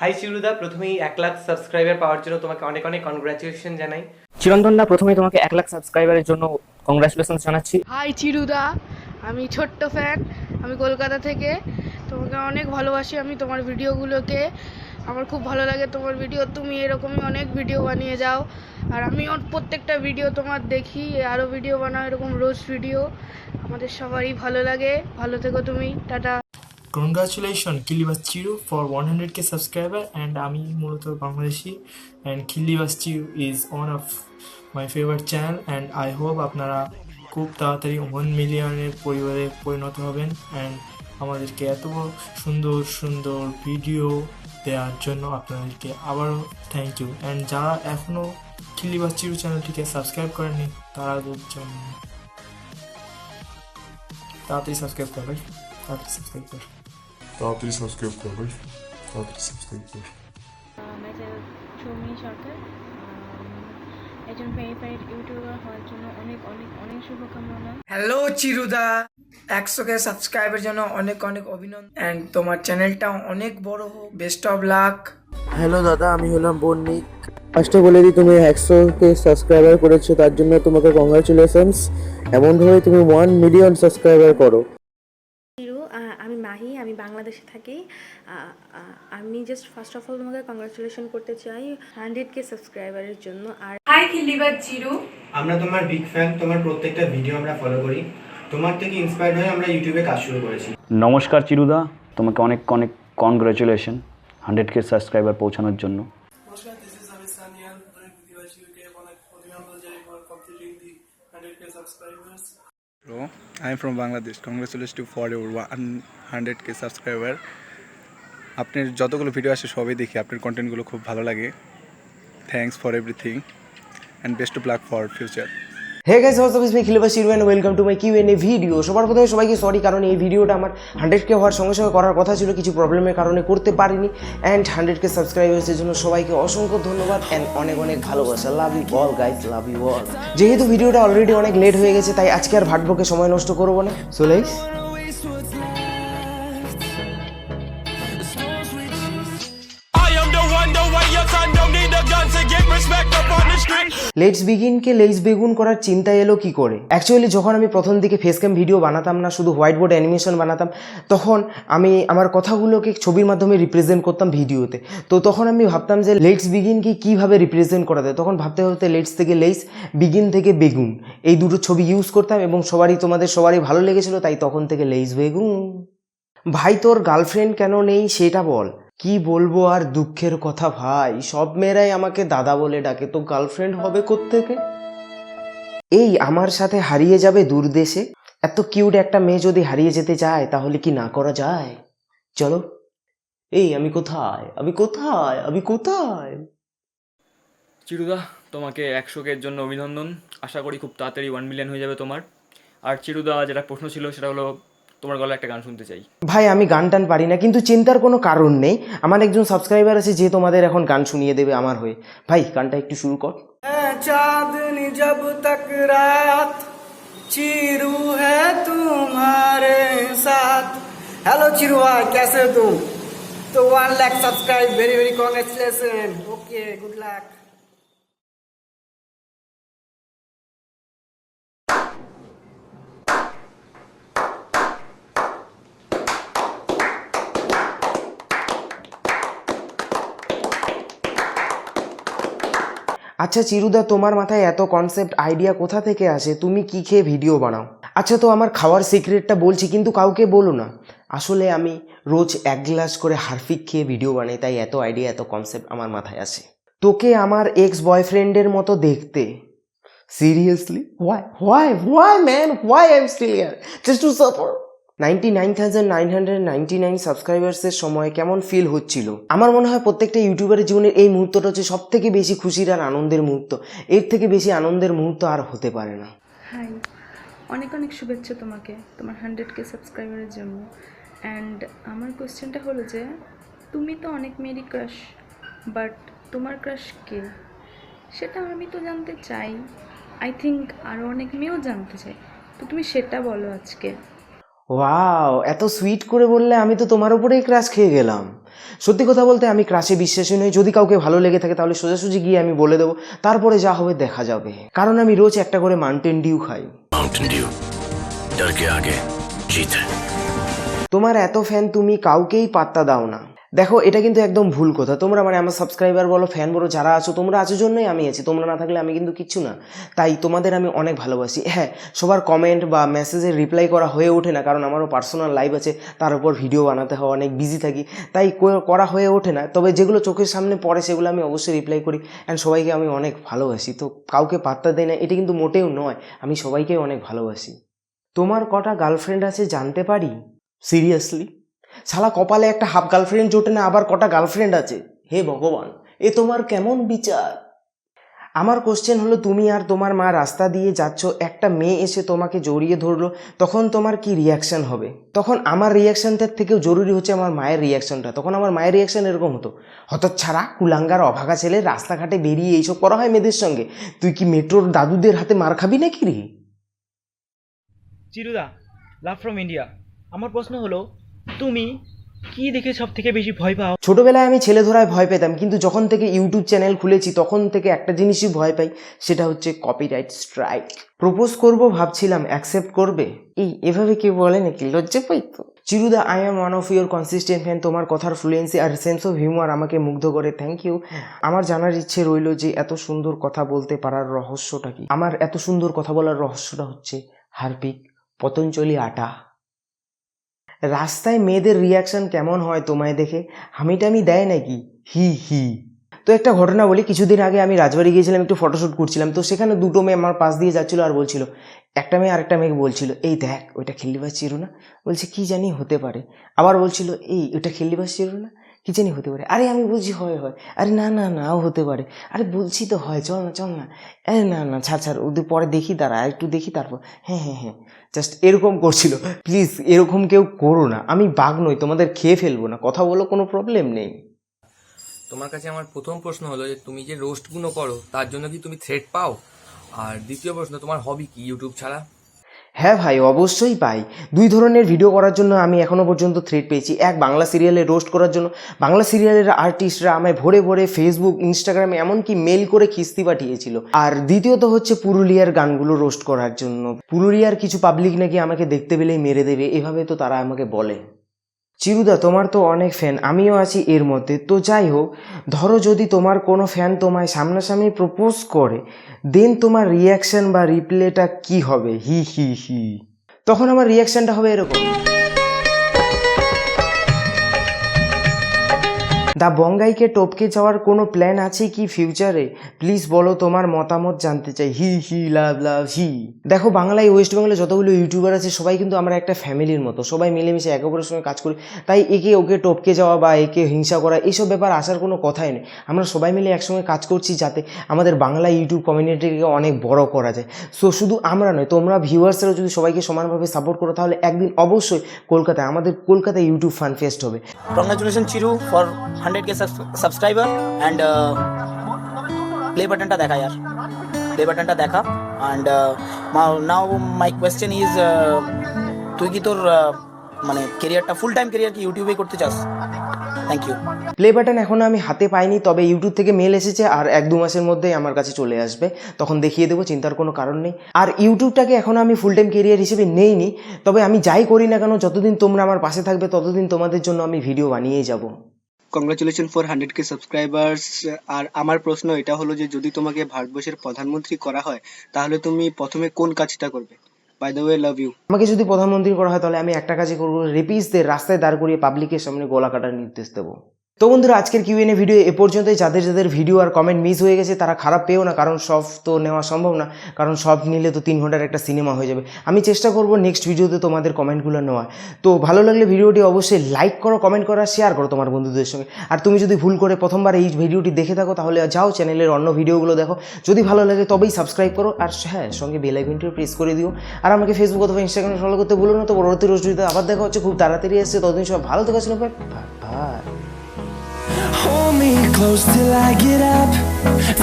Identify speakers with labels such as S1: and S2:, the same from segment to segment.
S1: High চিরুদা, প্রথমেই 1 lakh subscriber পাওয়ার জন্য তোমাকে অনেক অনেক কনগ্রাচুলেশন জানাই।
S2: চিরন্তন দা, প্রথমেই তোমাকে 1 লাখ সাবস্ক্রাইবারের জন্য কংগ্রাচুলেশন জানাচ্ছি।
S3: হাই চিরুদা, আমি ছোট্ট ফ্যান, আমি কলকাতা থেকে। তোমাকে অনেক ভালোবাসি, আমি তোমার ভিডিওগুলোকে, আমার খুব ভালো লাগে তোমার ভিডিও। তুমি এরকমই অনেক ভিডিও বানিয়ে যাও, আর আমি প্রত্যেকটা ভিডিও তোমার দেখি, আরও ভিডিও বানাও, এরকম রোজ ভিডিও। আমাদের সবারই ভালো লাগে, ভালো থেকো তুমি, tata.
S4: Congratulations Kilibas Chiru for 100k subscriber, and আমি মূলত Bangladeshi, and Kilibas Chiru is one of my favorite channel, and I hope আপনারা খুব তাড়াতাড়ি 1 মিলিয়নের পরিবারে পরিণত হবেন, and আমাদেরকে এত সুন্দর সুন্দর ভিডিও দেওয়ার জন্য আপনাদেরকে আবারও থ্যাংক ইউ। অ্যান্ড যারা এখনও কিলিবাস চিরু চ্যানেলটিকে সাবস্ক্রাইব করেননি তাদের জন্য তাড়াতাড়ি সাবস্ক্রাইব করবেন, তাড়াতাড়ি সাবস্ক্রাইব করবেন।
S5: তাড়াতাড়ি সাবস্ক্রাইব কর ভাই, তাড়াতাড়ি সাবস্ক্রাইব কর।
S6: মেসেজ সৌমি সরকার, একজন ভেরিফাইড ইউটিউবার হওয়ার জন্য অনেক অনেক অনেক শুভকামনা।
S7: হ্যালো চিরুদা, 100k সাবস্ক্রাইবের জন্য অনেক অনেক অভিনন্দন, অ্যান্ড তোমার চ্যানেলটা অনেক বড় হোক, বেস্ট অফ লাক।
S8: হ্যালো দাদা, আমি হলাম বন্নিক। ফার্স্টে বলে দিই, তুমি 100k সাবস্ক্রাইবার করেছো, তার জন্য তোমাকে কংগ্রাচুলেশনস। এমনভাবে তুমি 1 মিলিয়ন সাবস্ক্রাইবার করো।
S9: আমি মাহি, আমি বাংলাদেশে থাকি। আমি জাস্ট ফার্স্ট অফ অল তোমাকে কংগ্রাচুলেশন করতে চাই 100k সাবস্ক্রাইবারের জন্য। আর
S10: হাই কিলিবাস চিরু,
S1: আমরা তোমার বিগ ফ্যান, তোমার প্রত্যেকটা ভিডিও আমরা ফলো করি, তোমার থেকে ইন্সপায়ার্ড হয়ে আমরা ইউটিউবে কাজ শুরু করেছি।
S11: নমস্কার চিরুদা, তোমাকে অনেক অনেক কনগ্রাচুলেশন 100k সাবস্ক্রাইবার পৌঁছানোর জন্য।
S4: নমস্কার, দিস ইজ আমি সানিয়াল, কিলিবাস চিরুকে অনেক অভিনন্দন জানাই for completing the 100k subscribers.
S12: Bro, I am from Bangladesh. Congratulations for your 100k subscriber. আপনার যতগুলো ভিডিও আসে সবই দেখি, আপনার কন্টেন্টগুলো খুব ভালো লাগে। Thanks for everything and best of luck for future.
S8: Hey guys, what's up, it's me কিলিবাস Chiru and welcome to my QnA video. সবার প্রথমে সবাইকে সরি, কারণ এই ভিডিওটা আমার 100k হওয়ার সঙ্গে সঙ্গে করার কথা ছিল, কিছু প্রবলেমের কারণে করতে পারিনি। অ্যান্ড 100k সাবস্ক্রাইবার্সের জন্য সবাইকে অসংখ্য ধন্যবাদ অ্যান্ড অনেক অনেক ভালোবাসা। Love you all guys, love you all. যেহেতু ভিডিওটা অলরেডি অনেক লেট হয়ে গেছে, তাই আজকে আর ভাটবকে সময় নষ্ট করবো না। সো গাইস, লেটস বিগিনকে লেটস বেগুন করার চিন্তা এলো কি করে? অ্যাকচুয়ালি যখন আমি প্রথম দিকে ফেসক্যাম ভিডিও বানাতাম না, শুধু হোয়াইট বোর্ড অ্যানিমেশন বানাতাম, তখন আমি আমার কথাগুলোকে ছবির মাধ্যমে রিপ্রেজেন্ট করতাম ভিডিওতে। তো তখন আমি ভাবতাম যে লেটস বিগিনকে কীভাবে রিপ্রেজেন্ট করা যায়। তখন ভাবতে ভাবতে লেটস থেকে লেটস, বিগিন থেকে বেগুন, এই দুটো ছবি ইউজ করতাম এবং তোমাদের সবারই ভালো লেগেছিলো, তাই তখন থেকে লেটস বেগুন। ভাই, তোর গার্লফ্রেন্ড কেন নেই সেটা বল। কি বলবো আর দুঃখের কথা ভাই, সব মেয়েরাই আমাকে দাদা বলে ডাকে, তো গার্লফ্রেন্ড হবে কোত্থেকে? এই আমার সাথে হারিয়ে যাবে দূর দেশে। এত কিউট একটা মেয়ে যদি হারিয়ে যেতে চায়, তাহলে কি না করা যায়? চলো। এই আমি কোথায়, আমি কোথায়, আমি কোথায়?
S2: চিরুদা, তোমাকে 100k এর জন্য অভিনন্দন। আশা করি খুব তাড়াতাড়ি 1 মিলিয়ন হয়ে যাবে তোমার। আর চিরুদা, যেটা প্রশ্ন ছিল সেটা হলো, তোমার গলায় একটা গান শুনতে চাই।
S8: ভাই, আমি গান টান পারি না, কিন্তু চিন্তার কোনো কারণ নেই। আমার একজন সাবস্ক্রাইবার আছে যে তোমাদের এখন গান শুনিয়ে দেবে আমার হয়ে। ভাই, গানটা একটু শুরু কর।
S7: চাঁদনি জব তক রাত, চিরু হ্যায় তুমারে সাথ। হ্যালো চিরু ভাই, कैसे हो तुम? तो 1 lakh subscribe, very very congratulation. Okay, good luck.
S8: আচ্ছা চিরুদা, তোমার মাথায় এত কনসেপ্ট আইডিয়া কোথা থেকে আসে? তুমি কি খেয়ে ভিডিও বানাও? আচ্ছা, তো আমার খাওয়ার সিক্রেটটা বলছি, কিন্তু কাউকে বলো না। আসলে আমি রোজ 1 গ্লাস করে হারফিক খেয়ে ভিডিও বানাই, তাই এত আইডিয়া, এত কনসেপ্ট আমার মাথায় আসে। তোকে আমার এক্স বয়ফ্রেন্ডের মতো দেখতে। Seriously? Why man, why I am still here just to suffer. 99,999 সাবস্ক্রাইবার্সের সময় কেমন ফিল হচ্ছিল? আমার মনে হয় প্রত্যেকটা ইউটিউবারের জীবনের এই মুহূর্তটা হচ্ছে সব থেকে বেশি খুশির আর আনন্দের মুহূর্ত। এর থেকে বেশি আনন্দের মুহূর্ত আর হতে পারে না।
S9: হাই, অনেক অনেক শুভেচ্ছা তোমাকে তোমার 100k সাবস্ক্রাইবারের জন্য। অ্যান্ড আমার কোয়েশ্চেনটা হলো যে, তুমি তো অনেক মেয়েরই ক্রাশ, বাট তোমার ক্রাশ কে সেটা আমি তো জানতে চাই। আই থিঙ্ক আরও অনেক মেয়েও জানতে চাই, তো তুমি সেটা বলো আজকে।
S8: ওয়াও, এত সুইট করে বললে আমি তো তোমার উপরেই ক্রাশ খেয়ে গেলাম। সত্যি কথা বলতে আমি ক্রাশে বিশ্বাসী নই। যদি কাউকে ভালো লেগে থাকে তাহলে সোজাসুজি গিয়ে আমি বলে দেবো, তারপরে যা হবে দেখা যাবে। কারণ আমি রোজ একটা করে মাউন্টেন ডিউ খাই।
S10: माउंटेन ड्यू डर के आगे जीत है।
S8: তোমার এত ফ্যান, তুমি কাউকেই পাত্তা দাও না। দেখো, এটা কিন্তু একদম ভুল কথা। তোমরা মানে আমার সাবস্ক্রাইবার বলো, ফ্যান বলো, যারা আছো, তোমরা আছো জন্যই আমি আছি। তোমরা না থাকলে আমি কিন্তু কিচ্ছু না। তাই তোমাদের আমি অনেক ভালোবাসি। হ্যাঁ, সবার কমেন্ট বা মেসেজের রিপ্লাই করা হয়ে ওঠে না, কারণ আমারও পার্সোনাল লাইফ আছে, তার উপর ভিডিও বানাতে হয়, অনেক বিজি থাকি, তাই করা হয়ে ওঠে না। তবে যেগুলো চোখের সামনে পড়ে সেগুলো আমি অবশ্যই রিপ্লাই করি। অ্যান্ড সবাইকে আমি অনেক ভালোবাসি। তো কাউকে পাত্তা দেয় না এটা কিন্তু মোটেও নয়, আমি সবাইকেই অনেক ভালোবাসি। তোমার কটা গার্লফ্রেন্ড আছে জানতে পারি? সিরিয়াসলি? শালা কপালে একটা হাফ গার্লফ্রেন্ড জোটে না, আবার কটা গার্লফ্রেন্ড আছে? হে ভগবান, এ তোমার কেমন বিচার? আমার কোশ্চেন হলো, তুমি আর তোমার মা রাস্তা দিয়ে যাচ্ছ, একটা মেয়ে এসে তোমাকে জড়িয়ে ধরলো, তখন তোমার কি রিয়াকশান হবে? তখন আমার রিয়াকশানটার থেকেও জরুরি হচ্ছে আমার মায়ের রিয়াকশানটা। তখন আমার মায়ের রিয়াকশান এরকম হতো, হতচ্ছাড়া, কুলাঙ্গার, অভাগা ছেলে, রাস্তাঘাটে বেরিয়ে এইসব করা হয় মেয়েদের সঙ্গে, তুই কি মেট্রোর দাদুদের হাতে মার খাবি নাকি রে?
S13: চিরুদা, লাভ ফ্রম ইন্ডিয়া। আমার প্রশ্ন হলো, তুমি কি দেখে সব থেকে বেশি ভয় পাও?
S8: ছোটবেলায় আমি ছেলে ধরায় ভয় পেতাম, কিন্তু যখন থেকে ইউটিউব চ্যানেল খুলেছি তখন থেকে একটা জিনিসই ভয় পাই, সেটা হচ্ছে কপিরাইট স্ট্রাইক। প্রপোজ করব ভাবছিলাম, অ্যাকসেপ্ট করবে? এভাবে কেউ বলে নাকি? লজ্জা পাই তো। চিরুদা, I am one of your consistent fan. তোমার কথার ফ্লুয়েন্সি আর সেন্স অফ হিউমার আমাকে মুগ্ধ করে। Thank you. আমার জানার ইচ্ছে রইল যে এত সুন্দর কথা বলতে পারার রহস্যটা কি? আমার এত সুন্দর কথা বলার রহস্যটা হচ্ছে হারপিক, পতঞ্জলি আটা। রাস্তায় মেয়েদের রিয়াকশন কেমন হয় তোমায় দেখে? হামিটামি দেয় নাকি? হি হি। তো একটা ঘটনা বলি, কিছুদিন আগে আমি রাজবাড়ি গিয়েছিলাম, একটু ফটোশ্যুট করছিলাম। তো সেখানে দুটো মেয়ে আমার পাশ দিয়ে যাচ্ছিলো আর বলছিল, একটা মেয়ে আরেকটা মেয়েকে বলছিল, এই দেখ ওইটা খিল্লিবাজ চিরু না? বলছে কি জানি হতে পারে। আবার বলছিল, এই ওইটা খিল্লিবাজ চিরু না? কি জানি হতে পারে। আরে আমি বলছি হয় হয়। আরে না না নাও হতে পারে। আরে বলছি তো হয়, চল না চল না। আরে না না ছাড়, ওদের পরে দেখি, দাঁড়া একটু দেখি তারপর। হ্যাঁ হ্যাঁ হ্যাঁ, জাস্ট এরকম করছিল। প্লিজ এরকম কেউ করো না, আমি বাঘ নই, তোমাদের খেয়ে ফেলবো না, কথা বলো, কোনো প্রবলেম নেই।
S2: তোমার কাছে আমার প্রথম প্রশ্ন হলো যে তুমি যে রোস্টগুলো করো তার জন্য কি তুমি থ্রেড পাও? আর দ্বিতীয় প্রশ্ন, তোমার হবি কি ইউটিউব ছাড়া?
S8: হ্যাঁ ভাই, অবশ্যই পাই। দুই ধরনের ভিডিও করার জন্য আমি এখনও পর্যন্ত থ্রেড পেয়েছি। এক, বাংলা সিরিয়ালে রোস্ট করার জন্য। বাংলা সিরিয়ালের আর্টিস্টরা আমায় ভরে ভরে ফেসবুক, ইনস্টাগ্রামে এমনকি মেল করে খিস্তি পাঠিয়েছিল। আর দ্বিতীয়ত হচ্ছে পুরুলিয়ার গানগুলো রোস্ট করার জন্য। পুরুলিয়ার কিছু পাবলিক নাকি আমাকে দেখতে পেলেই মেরে দেবে, এভাবে তো তারা আমাকে বলে। চিরুদা, তোমার তো অনেক ফ্যান, আমিও আছি এর মধ্যে। তো যাই হোক, ধরো যদি তোমার কোনো ফ্যান তোমায় সামনাসামনি প্রপোজ করে, দেন তোমার রিয়াকশান বা রিপ্লাইটা কি হবে? হি হি হি। তখন আমার রিয়াকশানটা হবে এরকম, দা বঙ্গাইকে টপকে যাওয়ার কোনো প্ল্যান আছে কি ফিউচারে? প্লিজ বলো, তোমার মতামত জানতে চাই। হি হি লাভ লাভ হি। দেখো, বাংলায় ওয়েস্ট বেঙ্গলে যতগুলো ইউটিউবার আছে সবাই কিন্তু আমরা একটা ফ্যামিলির মতো, সবাই মিলেমিশে একে অপরের সঙ্গে কাজ করি। তাই একে ওকে টপকে যাওয়া বা একে হিংসা করা এইসব ব্যাপার আসার কোনো কথাই নেই। আমরা সবাই মিলে একসঙ্গে কাজ করছি যাতে আমাদের বাংলা ইউটিউব কমিউনিটিকে অনেক বড় করা যায়। সো শুধু আমরা নয়, তোমরা ভিউয়ার্সরাও যদি সবাইকে সমানভাবে সাপোর্ট করো তাহলে একদিন অবশ্যই কলকাতায়, আমাদের কলকাতায় ইউটিউব ফান ফেস্ট হবে।
S7: Congratulation Chiru for 100K subscriber and play বাটনটা দেখা यार, প্লে বাটনটা দেখা। And now my question is, তুই কি তোর মানে কেরিয়ারটা ফুল টাইম কেরিয়ার কি ইউটিউবেই করতে চাস? Thank you.
S8: প্লে বাটন এখনও আমি হাতে পাইনি, তবে ইউটিউব থেকে মেল এসেছে আর 1-2 মাসের মধ্যেই আমার কাছে চলে আসবে, তখন দেখিয়ে দেবো, চিন্তার কোনো কারণ নেই। আর ইউটিউবটাকে এখনও আমি ফুল টাইম কেরিয়ার হিসেবে নেইনি, তবে আমি যাই করি না কেন, যতদিন তোমরা আমার পাশে থাকবে ততদিন তোমাদের জন্য আমি ভিডিও বানিয়েই যাব।
S14: Congratulation for 100K subscribers. আর আমার প্রশ্ন এটা হলো যে যদি তোমাকে ভারতবর্ষের প্রধানমন্ত্রী করা হয় তাহলে তুমি প্রথমে কোন কাজটা করবে? By the way, love you.
S8: আমাকে যদি প্রধানমন্ত্রী করা হয় তাহলে আমি একটা কাজই করবো, রেপিসদের রাস্তায় দাঁড় করিয়ে পাবলিকের সামনে গলা কাটার নির্দেশ দেবো। তো বন্ধুরা, আজকের কিউএনএ ভিডিও এ পর্যন্তই। যাদের যাদের ভিডিও আর কমেন্ট মিস হয়ে গেছে তারা খারাপ পেও না, কারণ সব তো নেওয়া সম্ভব না, কারণ সব নিলে তো 3 ঘন্টার একটা সিনেমা হয়ে যাবে। আমি চেষ্টা করব নেক্সট ভিডিওতে তোমাদের কমেন্টগুলো নেওয়া। তো ভালো লাগলে ভিডিওটি অবশ্যই লাইক করো, কমেন্ট করো, শেয়ার করো তোমার বন্ধুদের সঙ্গে। আর তুমি যদি ভুল করে প্রথমবার এই ভিডিওটি দেখে থাকো তাহলে যাও চ্যানেলের অন্য ভিডিওগুলো দেখো, যদি ভালো লাগে তবেই সাবস্ক্রাইব করো। আর হ্যাঁ, সঙ্গে বেল আইকনটিও প্রেস করে দিও। আর আমাকে ফেসবুক অথবা ইনস্টাগ্রামে ফলো করতে ভুলো না। তো পরবর্তী রোজ ভিডিওতে আবার দেখা হচ্ছে, খুব তাড়াতাড়ি আসছে। ততদিন সব ভালো থেকো, bye bye.
S15: Hold me close till I get up.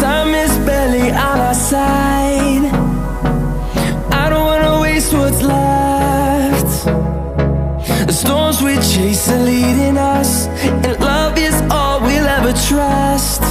S15: Time is barely on our side. I don't wanna waste what's left. The storms we chase are leading us, and love is all we'll ever trust.